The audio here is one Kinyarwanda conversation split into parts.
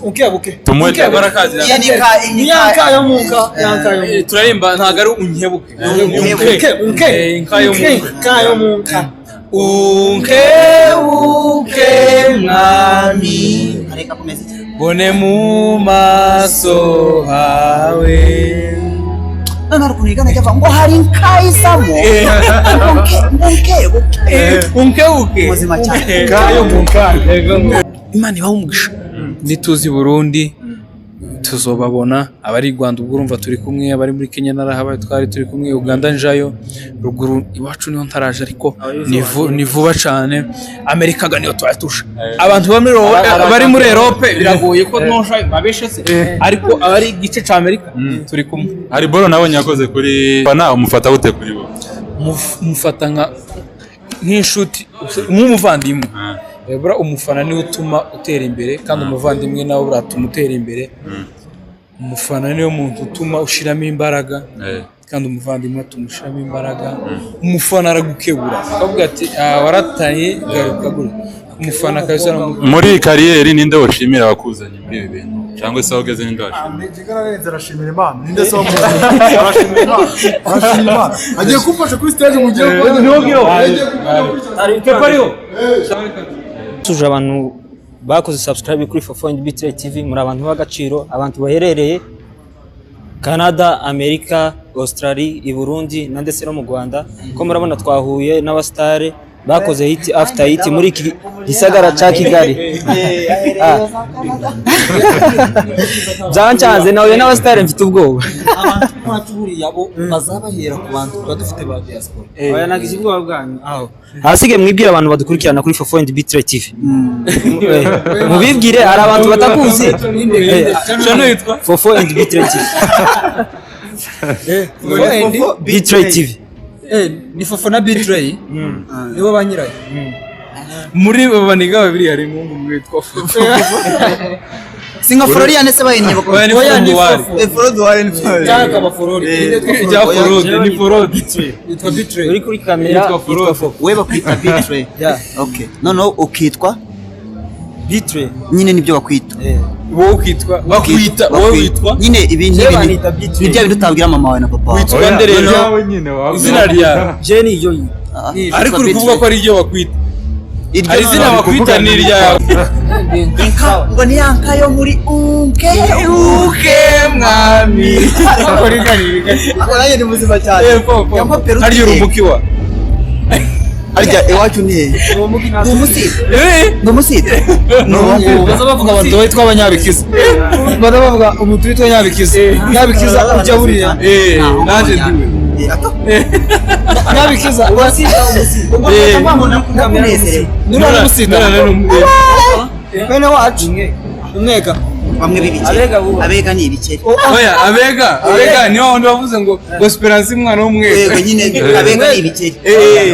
Unkebuke tumwete barakazi yanka yo munka turarimba ntago ari unkebuke unkebuke munka unkebuke mwami bone mu maso hawe nari kunigana cyava ngo hari nkayisamo unkebuke muzima cyane kayo munka Imana ibaho umugisha nituzi Burundi tuzobabona abari Rwanda ubwo urumva turi kumwe abari muri Kenya narahabaye twari turi kumwe Uganda njayo ruguru iwacu niho ntaraje ariko ni vuba cyane Amerika ganiyo twatusha abantu bari muri Europe biragoye ko nosha babeshe se ariko abari igice ca Amerika turi kumwe hari boro nabonye yakoze kuri bana umufata gute kuri bo mufata nk'inshuti nk'umuvandimwe bura umufana niwe utuma utera imbere kandi umuvandimwe nawe uratuma utera imbere umufana niwe muntu utuma ushiramo imbaraga kandi umuvandimwe atumushiramo imbaraga umufana aragukebura akavuga ati warataye garukagura umufana kabisa muri kariyeri ninde woshimira abakuzanye muri ibi bintu cyangwa se wageze n'ingaje nigararenze arashimira Imana ninde so arashimira Imana agiye kumfasha kuri stage mu gihe tuje abantu bakoze subscribe kuri B-TREY TV muri abantu b'agaciro abantu baherereye Canada, Amerika, Australia, i Burundi na ndetse no mu Rwanda ko murabona twahuye n'abastare bakoze hit after hit muri iki gisagara ca Kigali byancanze nawe n'abastare mfite ubwoba abantu buriya bo bazabahera ku bantu badufite ba diaspora oya nagize ubwoba bwanyu aho hasige mwibwira abantu badukurikirana kuri B-TREY TV mubibwire hari abantu batakuzi cyane yitwa B-TREY TV B-TREY TV ni Fofo na B-TREY nibo banyirayo muri babaniga babiri hari mungu witwa Fofo singa Florian se bayenye bako oya ni Florian ni cyaka abaforori ijya forode ni forode yitwa B-TREY uri kuri kamera yitwa Fofo we bakwita B-TREY okay none ukitwa B-TREY nyine nibyo bakwita wowe ukitwa bakwita wowe witwa nyine ibintu nibyo bintu utabwira mama wawe na papa wawe witwa nderero izina rya Jenny yo ariko uri kuvuga ko ari ryo bakwita ari izina bakwita ni irya ngo ni yanka yo muri unkebuke mwami akoraye ni muzima cyane ari urumuki wa arya iwacu ni umusite baza bavuga abantu bitwa abanyabikiza baza bavuga umuntu witwa nyabikiza nyabikiza ujya buriya naje ndiwe nyabikiza bene wacu umwega bamwe bibike abega ni ibikeri oya abega niho wundi wavuze ngo Esperance umwana w'umwega yego nyine abega ni ibikeri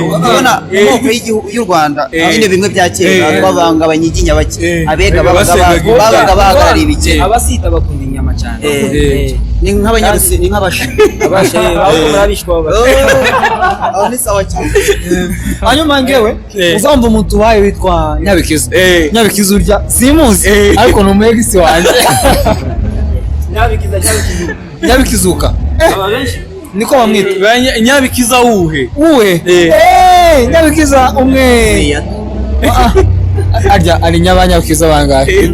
ubona amoko y'u Rwanda nyine bimwe bya kera babanga abanyiginya bake abega babaga bahagarariye ibikeri abasita bakunda inyama cyane ni nk'abanyarusi ni nk'abashi aho ni sawa cyane hanyuma ngewe uzamva umuntu wayo witwa nyabikiza nyabikiza urya simuzi ariko ni umwegisi wanjye nyabikizuka niko bamwita nyabikiza uhe nyabikiza umwe arya ari nyabanyabikiza bangahe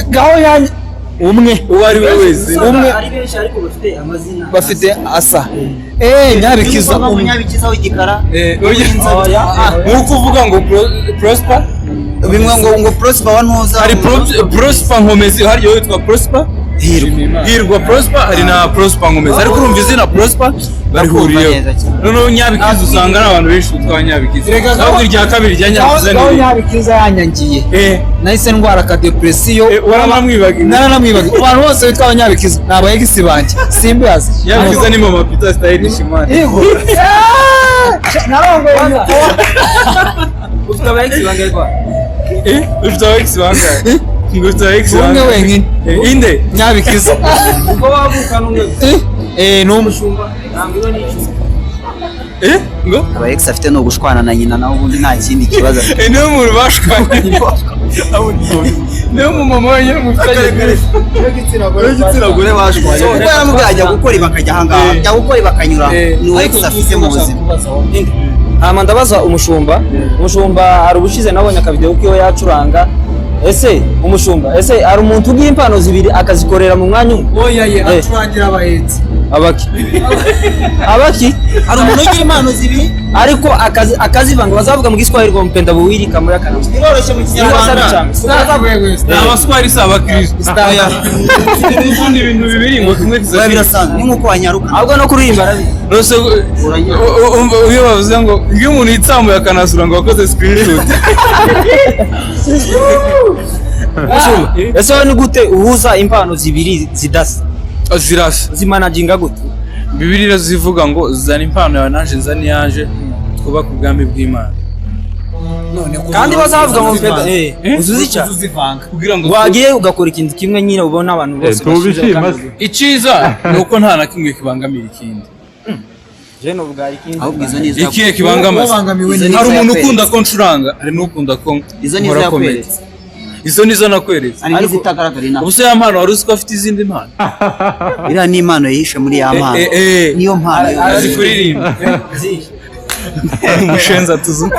gaho yanjye umwe uwo ari we wese umwe ari benshi ariko bafite amazina bafite asa nyabikiza umwe nyabikiza w'igikara nkuko uvuga ngo Prosper bimwe ngo Prosper wa ntuza hari Prosper Nkomezi hari witwa Prosper hirwa Prosper hari na Prosper Nkomezi ariko urumva izina Prosper barihuriyeho noneho nyabikiza usanga ari abantu benshi utwa nyabikiza ahubwo irya kabiri rya nyabikiza ni nyabikiza yanyangiye nahise ndwara ka depression naranamwibaga abantu bose bitwa abanyabikiza ni abayegisi banjye simbazi nyabikiza ni mama Peter stylish man yego narongoye ufite abayegisi bangahe kwa ufite abayegisi bangahe umwe wenyine inde nyabikiza uko wavuka n'umwe ni Umushumba ntabwo iba n'icyo ngo aba ex afite no gushwana na nyina naho ubundi nta kindi kibazo niyo muntu bashwanye niyo mumama wenyine mufitanye igitsina gore bashwanye kuko yaramubwira ajya gukora ibakajya ahangaha ajya gukora ibakanyura ni ex afite mu buzima. Ndabaza umushumba hari ubushize nabonye akavideo kiwe yacuranga. Ese umushumba hari umuntu ugiye impano zibiri akazikorera mu mwanya umwe? Oya acurangira abahetsi. Abaki Hari umuntu ugiye impano zibiri ariko akazivanga bazavuga mu Giswahili ngo mpenda buwiri kamura kana. biroroshye mu Kinyarwanda. abaswari si abakristo ubundi ibintu bibiri ngo tumwe Birasanzwe nkuko wanyaruka. ahubwo no kuririmba rose iyo bavuze ngo iyo umuntu yitsamuye akanasura ngo wakoze screenshot ese ni gute uhuza impano zibiri zidasa zirasa zimanaginga gute? Bibiliya zivuga ngo zana impano yawe nanje nzani yaje twubaka ubwami bw'Imana. Kandi bazavuga ngo mpenda uzuzica kugira ngo wagiye ugakora ikintu kimwe nyine ubona abantu bose tubishima. iciza nuko nta na kimwe kibangamira ikindi. Je no bwa ikindi Ahubwo izo ni Ikihe kibangamiye? Hari umuntu ukunda ko ncuranga, hari n'ukunda ko izo ni zakweretse. Izo nizo nakweretse. Ariko zitagaragara ina. Ubuse ya mpano wari uzi ko afite izindi mpano? Iriya ni impano yihishe muri ya mpano. Niyo mpano azi kuririmba. Umushenza tuzu.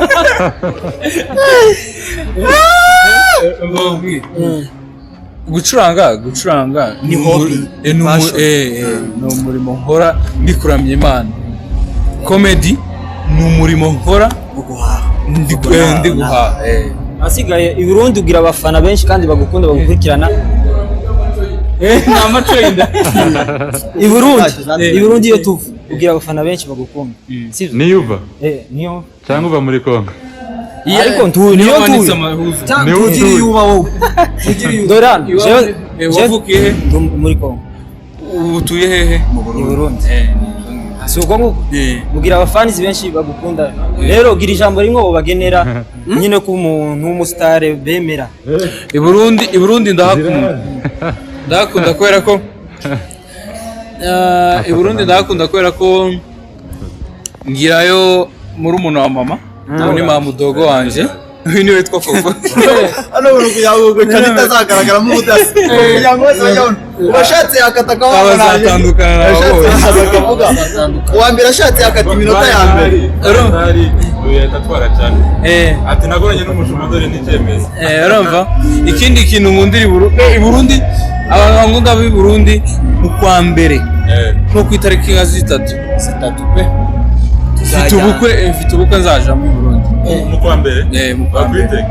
Gucuranga ni hobby. Ni umurimo nkora mbikuramye Imana. Comedy ni umurimo nkora ndi guhaha. asigaye i Burundi ugira abafana benshi kandi bagukunda bagukurikirana. Nta macenda. I Burundi iyo tuva ugira abafana benshi bagukunda. Sivyo? Niyuva Niyo cyangwa uva muri Kongo. ariko niyo wanitse amahuzo. Ntugire yuba wowe. Doran wavukiye he? muri Kongo. Utuye hehe? Mu Burundi. Si uko nguko mugira abafanizi benshi bagukunda. Rero gira ijambo rimwe ubagenera nyine ko umuntu w'umusitare bemera. I Burundi ndahakunda kubera ko i Burundi ndahakunda kubera ko ngirayo muri umuntu wa mama ni mama mudogo wanje niwe witwa Koko. Hano buri kuyago kanita zagaragara mu budasi. Kuyango sajya washatse akataka bazatandukana akavuga uwa mbere ashatse akata iminota ya mbere. Yatatwara cyane. Ati nagoranye n'umushumba dore n'icemeza. Urumva ikindi kintu nkundira i Burundi abantu nkunda b'i Burundi mu kwa mbere nko ku itariki nka zitatu pe mfite ubukwe nzaja mu Burundi mu kwa mbere mu kwa mbere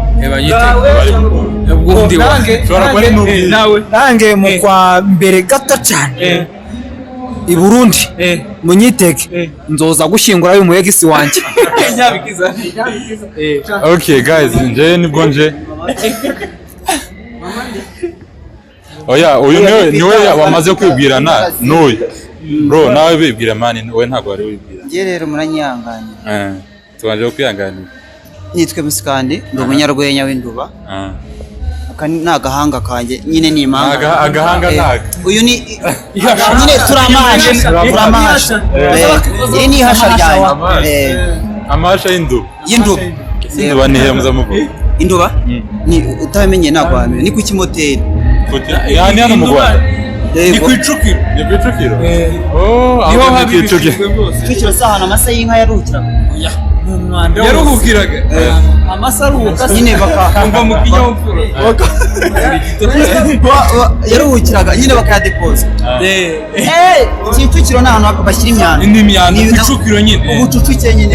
nange mu kwa mbere gato cyane i Burundi munyiteke nzoza gushyingura uyu muyegisi wanjye. Okay guys, nje nibwo nje. Oya uyu niwe wamaze kwibwirana n'uyu bro nawe wibwira mani we ntago wari wibwira. Ngiye rero muranyihanganya. Twaje kwihanganira. Nitwe Musikandi ndi umunyarwenya w'Induba. Ni agahanga kanjye nyine ni impanga. Agahanga ntago. Uyu ni nyine turamahasha. Iri ni ihasha ryanjye. Amahasha y'Induba. Induba ni hemza muvuga. Induba ni utamenye nagwamira ni ku kimoteri. Yani hano mu Rwanda. Ni ku Icukiro. Niho habi Icukiro. Icukiro sahana amasa y'inka yaruhukiraga. Yaruhukiraga. Amasaruka nyine bakumva mu kinyamfura. Yaruhukiraga nyine bakayadepoza. Icukiro ni ahantu bashyira imyanda. Indi myanda ku Icukiro nyine. Ubucucike nyine.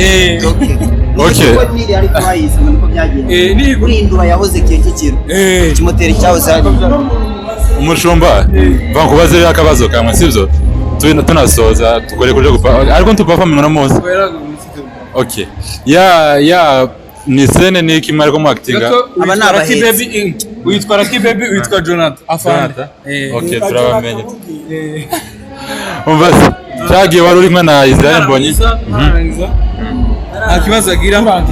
Okay. Niri ariko bayize nuko byagiye. Kuri Induba yahoze Kicukiro. Kimoteri cyahoze ari. Umushumba bakubaze akabazo kamwe sivyo tunasoza tukore kuje gupa ariko ntuperform no munsi. Okay ya ni scene ni kimwe ariko mu actinga aba nabahetsi witwa Lucky Baby witwa Jonathan afanda. Okay turabamenye. Umva cyagiye wari urimo na Israel Mbonyi. Nta kibazo agira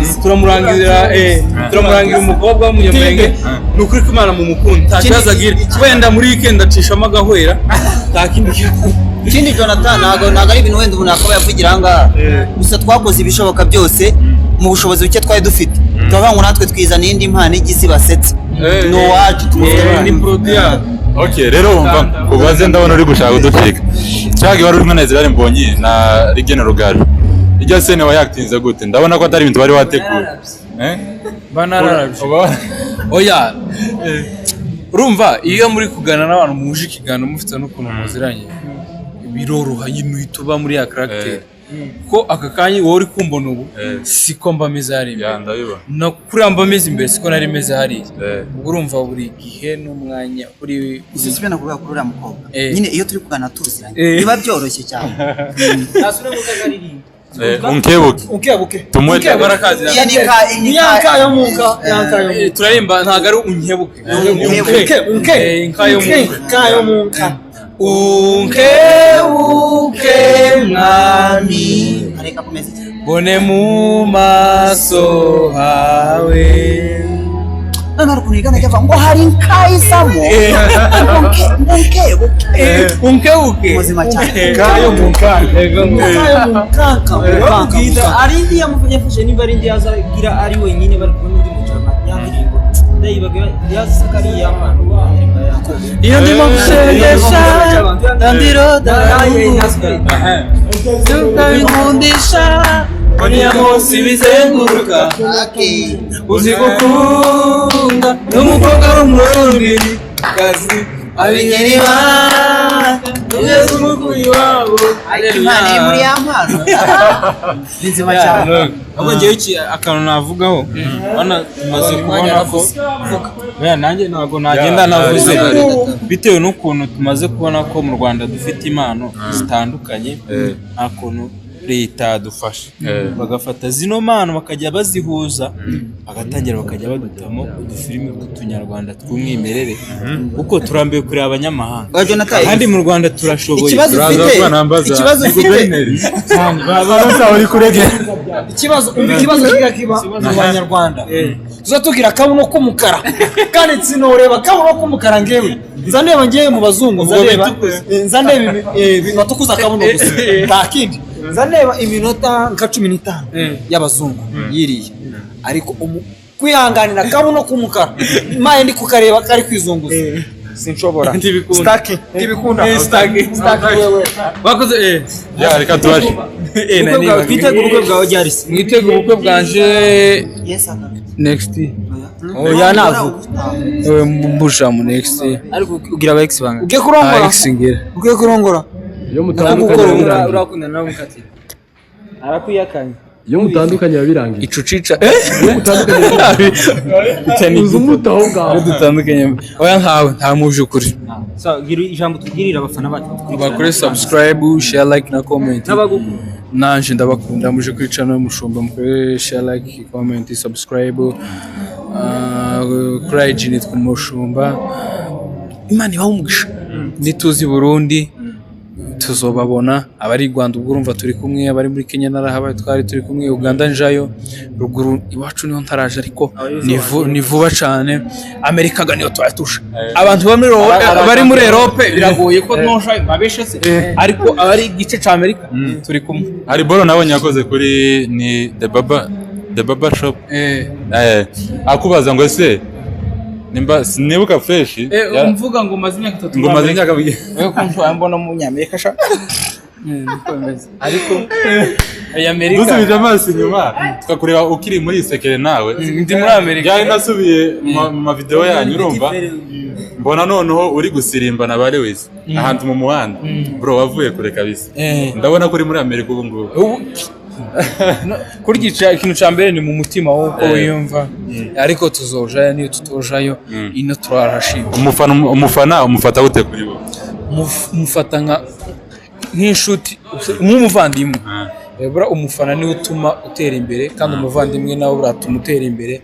turamurangira umukobwa w'umunyamurenge ni ukuri ko Imana mu mukunda nta kibazo agira wenda muri weekend acishamo agahwera nta kindi ikindi Jonathan ntago ari ibintu wenda umuntu akaba yavugira ngaha gusa twakoze ibishoboka byose mu bushobozi buke twari dufite tuvuga ngo natwe twizana indi mpano igize basetse no wacu ni produit. Okay, rero umva kubaze ndabona uri gushaka uducika. Cyagi wari urimo neza bari Mbonyi na Rigena Rugaju. Ijya sene wa yakitinze gute? Ndabona ko atari ibintu bari wateguye. Banararabye. Oya. Urumva iyo muri kugana n'abantu muje ikigano mufite n'ukuntu muziranye. Biroroha yituba muri ya character. Ko aka kanyi wowe uri kumbona ubu siko mbameze hari no kuri mbameze imbere siko nari meze hari urumva buri gihe n'umwanya uri usibye nakuvuga kuri uriya mukobwa nyine iyo turi kugana tuziranye biba byoroshye cyane nasure mu kagaririmba Unkebuke tumwete barakazi yanka yo munka turarimba ntago ari unkebuke inka yo munka Unkebuke mwami bone mu maso hawe none kunigana cyava ngo hari nkayisamo Unkebuke muzima cyane kayo munkaka ari ndi yamufashe niba ari ndi yazagira ari wenyine bari kumwe n'undi mujama yandirimbo ndayibaga yazakari yamana iyo ndimo gusengesha ndandiro daraye tukabikundisha Boniya munsi bizenguruka uzi gukunda n'umukobwa w'umurundi kazi abinyeriba ugeze umukuyi wabo imana iri muri ya mpano nzima cyane ahubwo ngewe iki akantu navugaho bana tumaze kubona ko nanjye ntabwo nagenda navuze bitewe n'ukuntu tumaze kubona ko mu Rwanda dufite impano zitandukanye nta kuntu leta yadufasha bagafata zino mpano bakajya bazihuza bagatangira bakajya badutamo udufilimi tw'utunyarwanda tw'umwimerere kuko turambiwe kureba abanyamahanga kandi mu Rwanda turashoboye ikibazo ufite ikibazo kiba mu Banyarwanda tuzatugira kabuno k'umukara kandi nsinoreba kabuno k'umukara ngewe nzandeba ngewe mu bazungu nzandeba batukuza kabuno gusa takindi nzandeba iminota nka 15 y'abazungu yiriye ariko kwihanganira kabuno k'umukara maye ndi kukareba kari kwizunguza sinshobora ntibikunda wewe bakoze ya reka tubaje twitega ubukwe bwawe ryari se mwitega ubukwe bwanje next oya navuga mbusha mu next ariko ugira aba ex banga ugiye kurongora iyo mutandukanye urakundana nawe mukati arakwiyakanye iyo mutandukanye birangiye icucica iyo mutandukanye cyane uzumutaho ngaho dutandukanye oya nkawe nta muje ukuri so gira ijambo tubwirira abafana bacu bakore subscribe share like na comment nanje ndabakunda muje kuri channel Umushumba mukore share like comment subscribe kuri IG nitwa Umushumba Imana ibahumugisha nituzi Burundi tuzobabona abari Rwanda ubwo urumva turi kumwe abari muri Kenya narahabaye twari turi kumwe Uganda njayo ruguru iwacu niho ntaraje ariko ni vuba cyane Amerika ga niyo twatusha abantu bari muri Europe biragoye ko nosha babeshe se ariko abari gice ca Amerika turi kumwe hari bolo nabonye yakoze kuri ni the baba shop akubaza ngo ese nimba sinibuka fresh umvuga ngo maze imyaka 3 ngo maze imyaka wewe ko mbona mu Nyamerika sha ariko Amerika dusubije amaso inyuma tukakureba ukiri muri isekere nawe ndi muri Amerika byari nasubiye mu video yanyu urumva mbona noneho uri gusirimba na bare wese ahantu mu muhanda bro wavuye kure kabisa ndabona ko uri muri Amerika ubu ngubu kurya ikintu cya mbere ni mu mutima w'uko wiyumva ariko tuzojayo niyo tutojayo ino turarashima umufana umufata gute kuri bo umufata nk'inshuti nk'umuvandimwe bura umufana niwe utuma utera imbere kandi umuvandimwe nawe uratuma utera imbere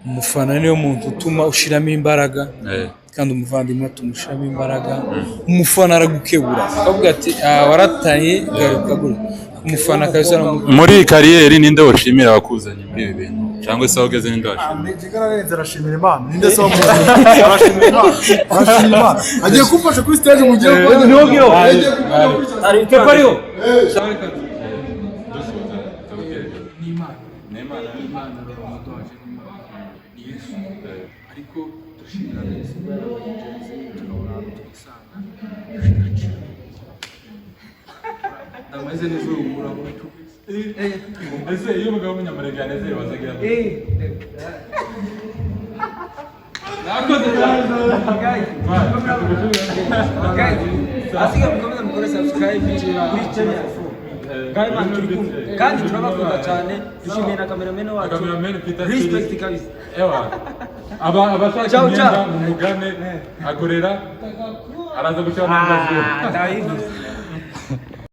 umufana niyo muntu utuma ushiramo imbaraga kandi umuvandimwe atumushiramo imbaraga umufana aragukebura akavuga ati warataye garuka gura umufana kabisa muri kariyeri ninde washimira abakuzanye muri ibi bintu cyangwa se aho ugeze n'indaje Nigararenze arashimira Imana ninde se wamuzi arashimira Imana agiye kumfasha kuri stage mu gihe niho ngiro ari kepariyo ariko dushimira ameze neza urumura mutu ese iyo umugabo w'umunyamurenge yanezerewe azagira nakoze asiga mukomeza mukore subscribe kuri channel kandi turabakunda cyane dushimiye na cameraman wacu respect kabisa abashaka imyenda mu mugane akorera araza gushaka n'indazi